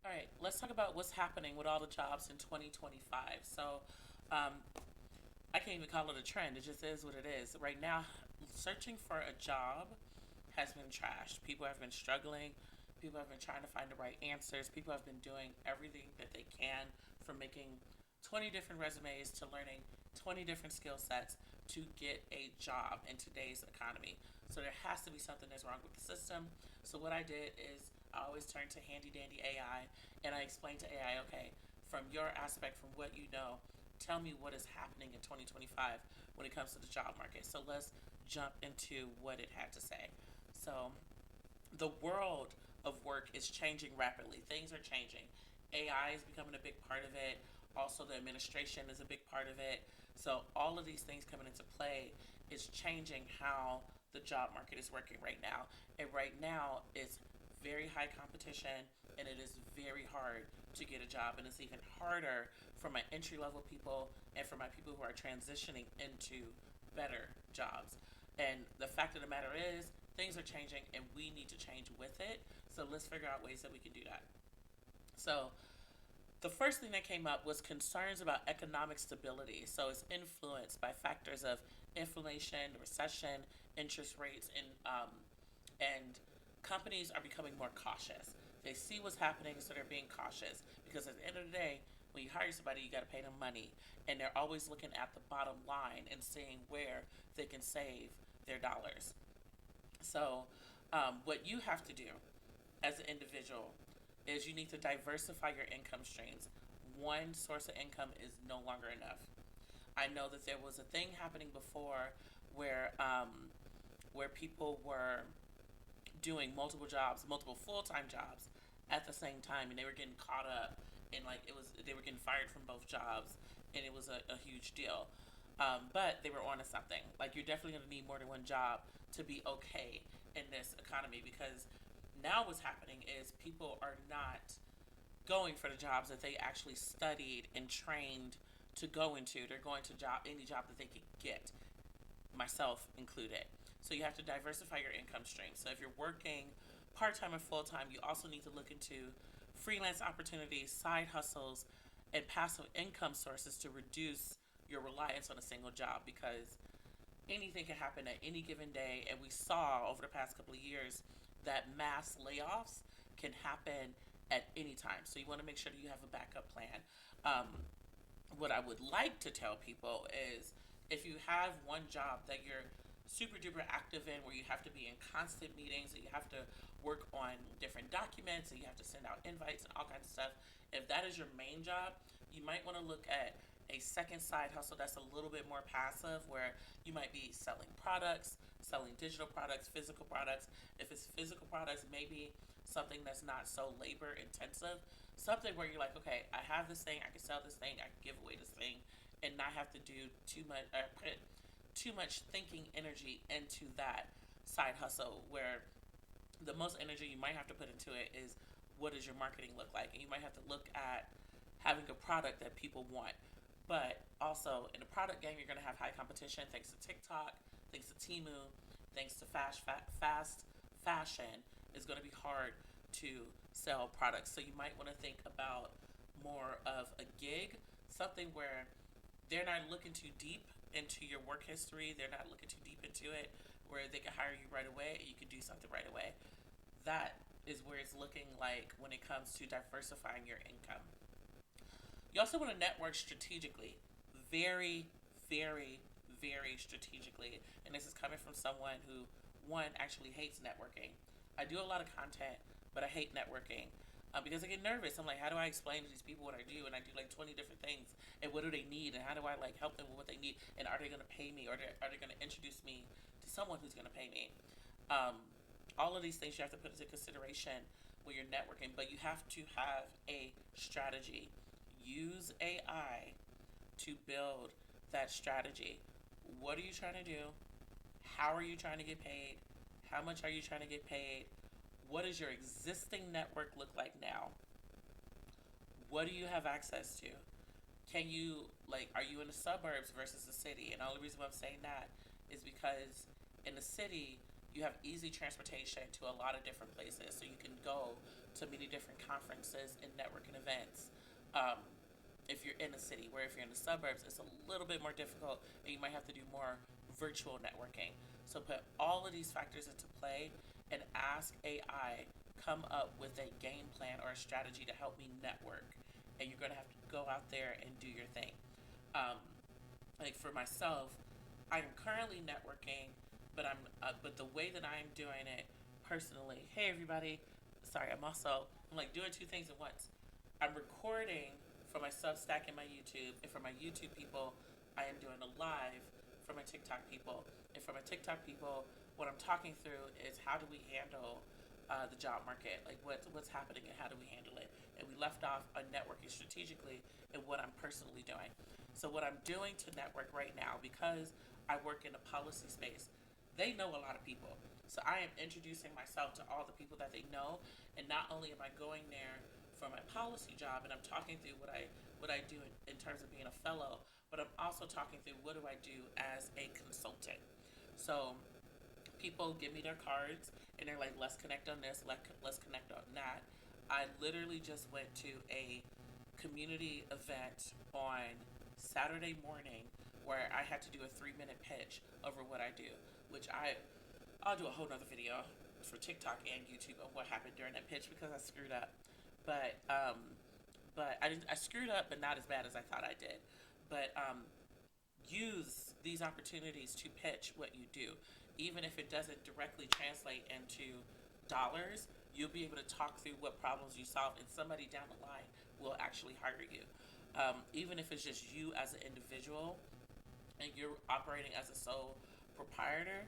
All right, let's talk about what's happening with all the jobs in 2025. Um, I can't even call it a trend. It just is what it is. Right now, searching for a job has been trashed. People have been struggling. People have been trying to find the right answers. People have been doing everything that they can, from making 20 different resumes to learning 20 different skill sets to get a job in today's economy. So there has to be something that's wrong with the system. So what I did is I always turn to handy dandy AI and I explain to AI, okay, from your aspect, from what you know, tell me what is happening in 2025 when it comes to the job market. So let's jump into what it had to say. So the world of work is changing rapidly. Things are changing. AI is becoming a big part of it. Also, the administration is a big part of it. So, all of these things coming into play is changing how the job market is working right now. And right now, it's very high competition and it is very hard to get a job. And it's even harder for my entry level people and for my people who are transitioning into better jobs. And the fact of the matter is, things are changing and we need to change with it. So let's figure out ways that we can do that. So the first thing that came up was concerns about economic stability. So it's influenced by factors of inflation, recession, interest rates, and companies are becoming more cautious. They see what's happening, so they're being cautious because at the end of the day, when you hire somebody, you got to pay them money, and they're always looking at the bottom line and seeing where they can save their dollars. So, what you have to do as an individual is you need to diversify your income streams. One source of income is no longer enough. I know that there was a thing happening before where where people were doing multiple jobs, multiple full time jobs at the same time, and they were getting caught up and like it was they were getting fired from both jobs, and it was a huge deal. But they were onto something. Like you're definitely going to need more than one job to be okay in this economy because now what's happening is people are not going for the jobs that they actually studied and trained to go into. They're going to job any job that they could get, myself included. So you have to diversify your income stream. So if you're working part time or full time, you also need to look into freelance opportunities, side hustles, and passive income sources to reduce your reliance on a single job because anything can happen at any given day. And we saw over the past couple of years that mass layoffs can happen at any time. So you want to make sure that you have a backup plan. Um, what I would like to tell people is if you have one job that you're super duper active in where you have to be in constant meetings and you have to work on different documents and you have to send out invites and all kinds of stuff, if that is your main job, you might want to look at a second side hustle that's a little bit more passive where you might be selling products, selling digital products, physical products. If it's physical products, maybe something that's not so labor intensive, something where you're like, okay, I have this thing, I can sell this thing, I can give away this thing, and not have to do too much, put too much thinking energy into that side hustle. Where the most energy you might have to put into it is what does your marketing look like, and you might have to look at having a product that people want. But also in the product game, you're going to have high competition thanks to TikTok, thanks to Timu, thanks to fast fashion. It's going to be hard to sell products. So you might want to think about more of a gig, something where they're not looking too deep into your work history. They're not looking too deep into it, where they can hire you right away and you can do something right away. That is where it's looking like when it comes to diversifying your income. You also want to network strategically, very, very, very strategically. And this is coming from someone who, one, actually hates networking. I do a lot of content, but I hate networking because I get nervous. I'm like, how do I explain to these people what I do? And I do like 20 different things. And what do they need? And how do I like help them with what they need? And are they going to pay me? Or are they going to introduce me to someone who's going to pay me? Um, all of these things you have to put into consideration when you're networking, but you have to have a strategy. Use AI to build that strategy. What are you trying to do? How are you trying to get paid? How much are you trying to get paid? What does your existing network look like now? What do you have access to? Can you, like, are you in the suburbs versus the city? And the only reason why I'm saying that is because in the city, you have easy transportation to a lot of different places. So you can go to many different conferences and networking events. Um, if you're in a city, where if you're in the suburbs, it's a little bit more difficult, and you might have to do more virtual networking. So put all of these factors into play and ask AI come up with a game plan or a strategy to help me network. And you're going to have to go out there and do your thing. Um, like for myself, I'm currently networking, but the way that I'm doing it personally. Hey everybody, sorry, I'm like doing two things at once. I'm recording for my Substack and my YouTube, and for my YouTube people, I am doing a live for my TikTok people. And for my TikTok people, what I'm talking through is how do we handle the job market, like what's happening and how do we handle it. And we left off on networking strategically and what I'm personally doing. So what I'm doing to network right now, because I work in a policy space, they know a lot of people. So I am introducing myself to all the people that they know, and not only am I going there for my policy job and I'm talking through what I do in terms of being a fellow, but I'm also talking through what do I do as a consultant. So people give me their cards and they're like, let's connect on this, let's connect on that. I literally just went to a community event on Saturday morning where I had to do a 3-minute pitch over what I do, which I'll do a whole nother video for TikTok and YouTube on what happened during that pitch because I screwed up. But I screwed up, but not as bad as I thought I did. But use these opportunities to pitch what you do, even if it doesn't directly translate into dollars. You'll be able to talk through what problems you solve, and somebody down the line will actually hire you. Even if it's just you as an individual and you're operating as a sole proprietor,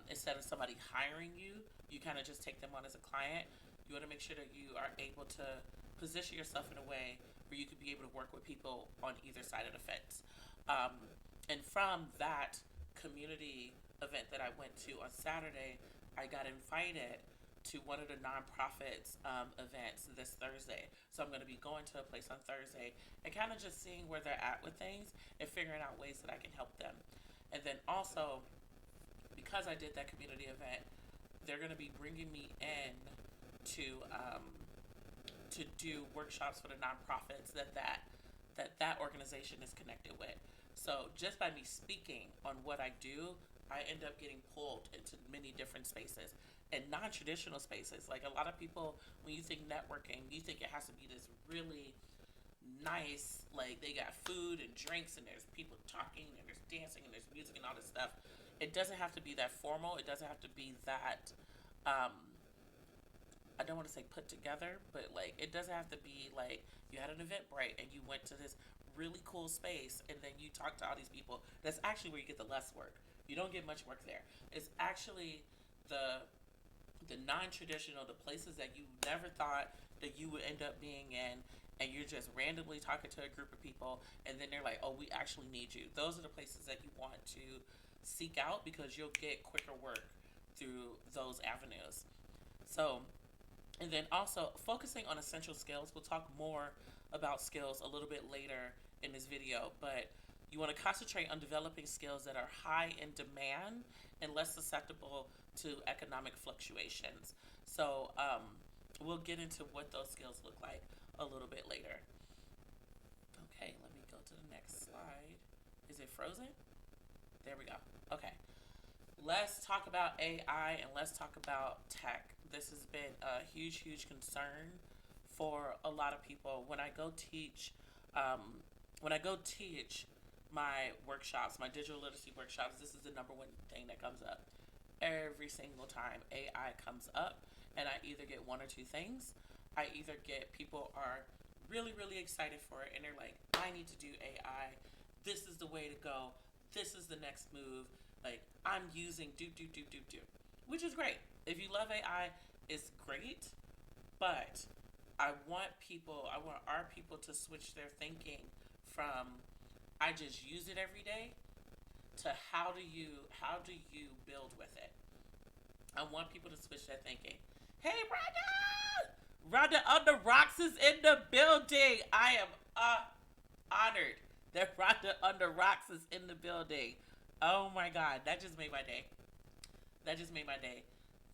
instead of somebody hiring you, you kind of just take them on as a client. You want to make sure that you are able to position yourself in a way where you could be able to work with people on either side of the fence. And from that community event that I went to on Saturday, I got invited to one of the nonprofits events this Thursday. So I'm going to be going to a place on Thursday and kind of just seeing where they're at with things and figuring out ways that I can help them. And then also, because I did that community event, they're going to be bringing me in to do workshops for the nonprofits that organization is connected with. So just by me speaking on what I do, I end up getting pulled into many different spaces and non-traditional spaces. Like a lot of people, when you think networking, you think it has to be this really nice, like they got food and drinks and there's people talking and there's dancing and there's music and all this stuff. It doesn't have to be that formal. It doesn't have to be that, I don't want to say put together, but like it doesn't have to be like you had an Eventbrite and you went to this really cool space and then you talk to all these people. That's actually where you get the less work. You don't get much work there. It's actually the non-traditional, the places that you never thought that you would end up being in, and you're just randomly talking to a group of people and then they're like, oh, we actually need you. Those are the places that you want to seek out because you'll get quicker work through those avenues. So, and then also focusing on essential skills. We'll talk more about skills a little bit later in this video, but you want to concentrate on developing skills that are high in demand and less susceptible to economic fluctuations. So we'll get into what those skills look like a little bit later. Okay, let me go to the next slide. Is it frozen? There we go. Okay. Let's talk about AI and let's talk about tech. This has been a huge, huge concern for a lot of people. When I go teach my workshops, my digital literacy workshops, this is the number one thing that comes up. Every single time AI comes up, and I either get one or two things. I either get people are really, really excited for it, and they're like, I need to do AI. This is the way to go. This is the next move. Like, I'm using do, which is great. If you love AI, it's great, but I want our people to switch their thinking from I just use it every day to how do you build with it. I want people to switch their thinking. Hey, Rhonda Under Rocks is in the building. I am honored that Rhonda Under Rocks is in the building. Oh my God, that just made my day. That just made my day.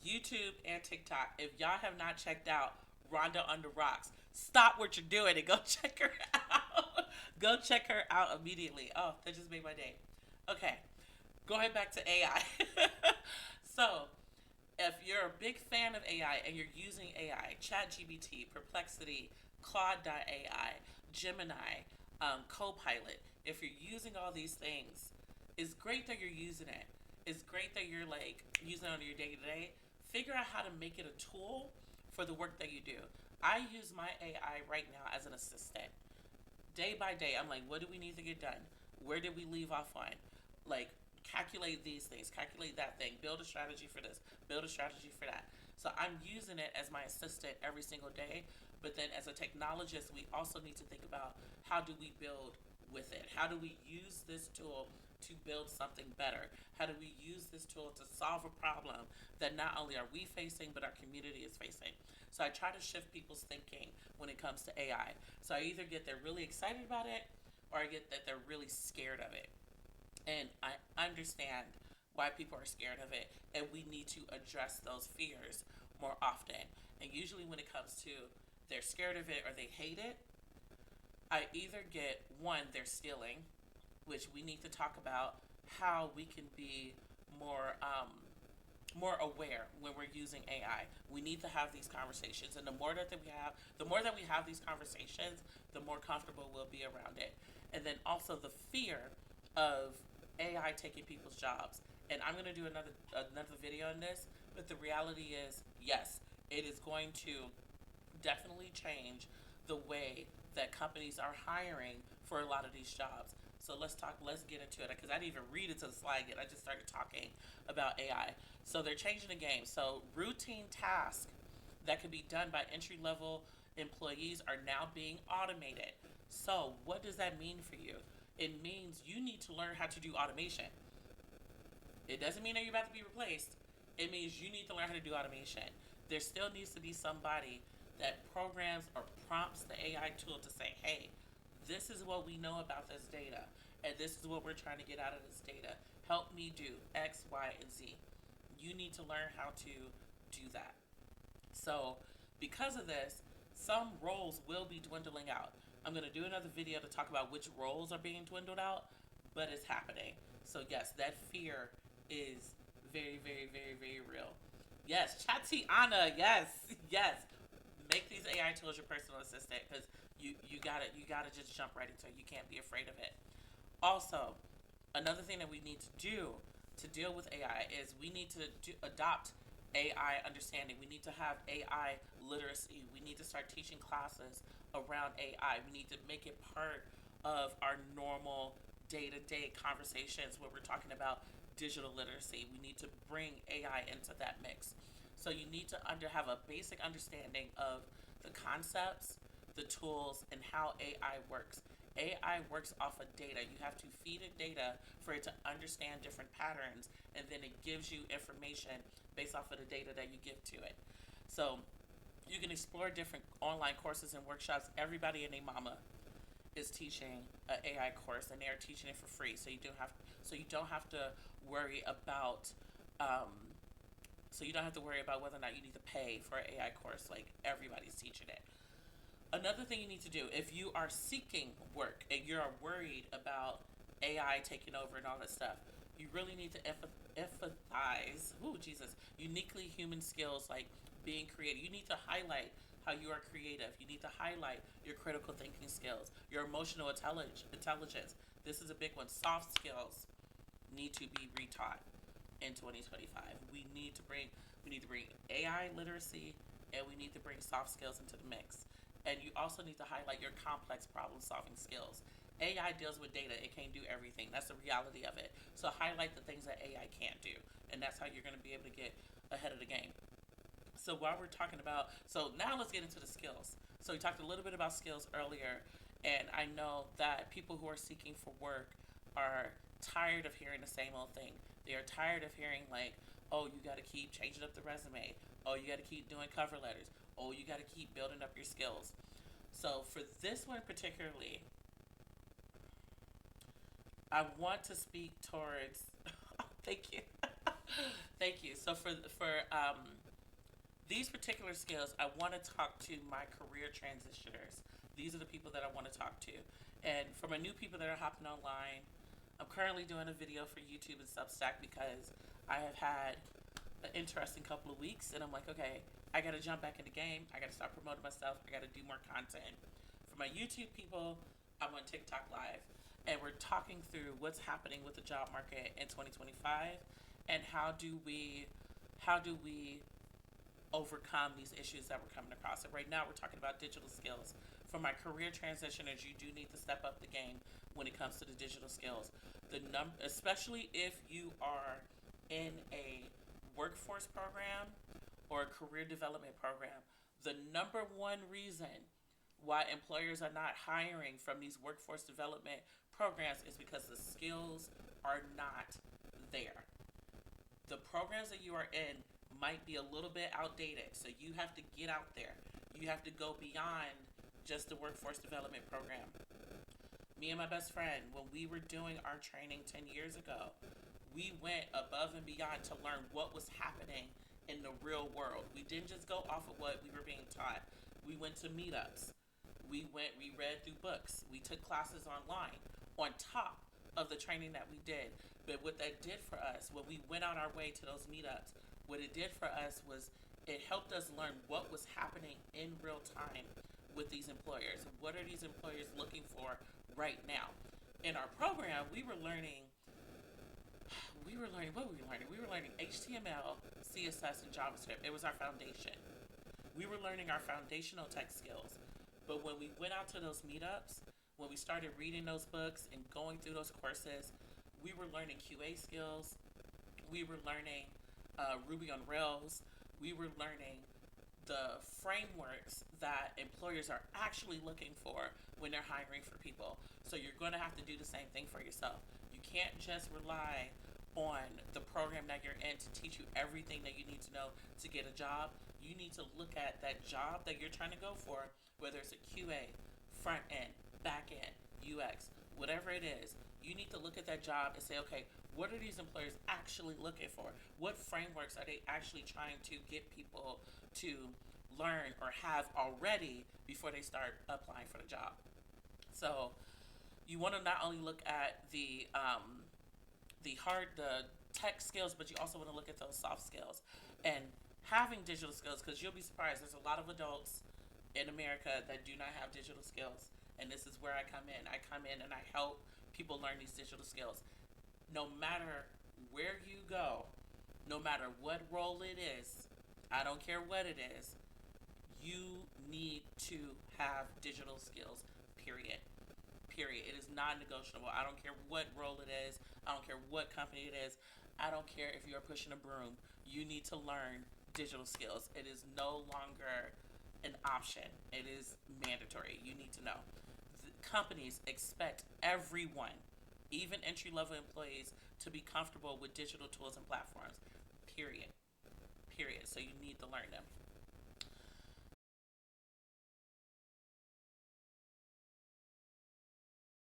YouTube and TikTok. If y'all have not checked out Rhonda on the Rocks. Stop what you're doing and go check her out. Go check her out immediately. Oh, that just made my day. Okay, going back to AI. So, if you're a big fan of AI and you're using AI, ChatGPT, Perplexity, Claude.ai, Gemini, Copilot, if you're using all these things, it's great that you're using it. It's great that you're like using it on your day to day. Figure out how to make it a tool for the work that you do. I use my AI right now as an assistant. Day by day, I'm like, what do we need to get done? Where did we leave off on? Like, calculate these things, calculate that thing, build a strategy for this, build a strategy for that. So I'm using it as my assistant every single day. But then as a technologist, we also need to think about how do we build with it? How do we use this tool to build something better? How do we use this tool to solve a problem that not only are we facing, but our community is facing? So I try to shift people's thinking when it comes to AI. So I either get they're really excited about it, or I get that they're really scared of it. And I understand why people are scared of it, and we need to address those fears more often. And usually, when it comes to they're scared of it or they hate it, I either get one, they're stealing, which we need to talk about how we can be more more aware when we're using AI. We need to have these conversations, and the more that we have these conversations, the more comfortable we'll be around it. And then also the fear of AI taking people's jobs. And I'm gonna do another video on this, but the reality is, yes, it is going to definitely change the way that companies are hiring for a lot of these jobs. So let's get into it because I didn't even read it to the slide yet. I just started talking about AI. So they're changing the game. So routine tasks that could be done by entry level employees are now being automated. So what does that mean for you? It means you need to learn how to do automation. It doesn't mean that you're about to be replaced. It means you need to learn how to do automation. There still needs to be somebody that programs or prompts the AI tool to say, hey, this is what we know about this data, and this is what we're trying to get out of this data. Help me do X, Y, and Z. You need to learn how to do that. So, because of this, some roles will be dwindling out. I'm going to do another video to talk about which roles are being dwindled out, but it's happening. So, yes, that fear is very, very, very, very real. Yes, Chatiana, yes, yes. Make these AI tools your personal assistant because you gotta just jump right into it. You can't be afraid of it. Also, another thing that we need to do to deal with AI is we need to adopt AI understanding. We need to have AI literacy. We need to start teaching classes around AI. We need to make it part of our normal day-to-day conversations where we're talking about digital literacy. We need to bring AI into that mix. So you need to have a basic understanding of the concepts, the tools, and how AI works. AI works off of data. You have to feed it data for it to understand different patterns, and then it gives you information based off of the data that you give to it. So you can explore different online courses and workshops. Everybody and their mama is teaching an AI course, and they're teaching it for free. So you don't have to worry about whether or not you need to pay for an AI course. Like everybody's teaching it. Another thing you need to do if you are seeking work and you're worried about AI taking over and all that stuff, you really need to emphasize, uniquely human skills like being creative. You need to highlight how you are creative. You need to highlight your critical thinking skills, your emotional intelligence. This is a big one. Soft skills need to be retaught in 2025. We need to bring AI literacy, and we need to bring soft skills into the mix. And you also need to highlight your complex problem solving skills. AI deals with data, it can't do everything. That's the reality of it. So highlight the things that AI can't do. And that's how you're going to be able to get ahead of the game. So now let's get into the skills. So we talked a little bit about skills earlier, and I know that people who are seeking for work are tired of hearing the same old thing. They are tired of hearing like, oh, you got to keep changing up the resume. Oh, you got to keep doing cover letters. Oh, you got to keep building up your skills. So for this one particularly, I want to speak towards. Thank you, thank you. So for these particular skills, I want to talk to my career transitioners. These are the people that I want to talk to. And for my new people that are hopping online, I'm currently doing a video for YouTube and Substack because I have had an interesting couple of weeks, and I'm like, okay, I got to jump back in the game. I got to start promoting myself. I got to do more content. For my YouTube people, I'm on TikTok Live, and we're talking through what's happening with the job market in 2025, and how do we overcome these issues that we're coming across. And right now, we're talking about digital skills. For my career transitioners, you do need to step up the game when it comes to the digital skills. Especially if you are in a workforce program or a career development program, the number one reason why employers are not hiring from these workforce development programs is because the skills are not there. The programs that you are in might be a little bit outdated, so you have to get out there. You have to go beyond just the workforce development program. Me and my best friend, when we were doing our training 10 years ago, we went above and beyond to learn what was happening in the real world. We didn't just go off of what we were being taught. We went to meetups. We read through books. We took classes online on top of the training that we did. But what that did for us, when we went on our way to those meetups, what it did for us was it helped us learn what was happening in real time with these employers. What are these employers looking for right now? In our program, what were we learning? We were learning HTML, CSS, and JavaScript. It was our foundation. We were learning our foundational tech skills. But when we went out to those meetups, when we started reading those books and going through those courses, we were learning QA skills. We were learning Ruby on Rails. We were learning the frameworks that employers are actually looking for when they're hiring for people. So you're going to have to do the same thing for yourself. You can't just rely on the program that you're in to teach you everything that you need to know to get a job. You need to look at that job that you're trying to go for, whether it's a QA, front end, back end, UX, whatever it is. You need to look at that job and say, okay, what are these employers actually looking for? What frameworks are they actually trying to get people to learn or have already before they start applying for the job? So you want to not only look at the tech skills, but you also want to look at those soft skills and having digital skills, because you'll be surprised. There's a lot of adults in America that do not have digital skills, and this is where I come in. I come in and I help people learn these digital skills. No matter where you go, no matter what role it is, I don't care what it is, you need to have digital skills, period. Period. It is non-negotiable. I don't care what role it is. I don't care what company it is. I don't care if you're pushing a broom. You need to learn digital skills. It is no longer an option. It is mandatory. You need to know. Companies expect everyone, even entry-level employees, to be comfortable with digital tools and platforms. Period. Period. So you need to learn them.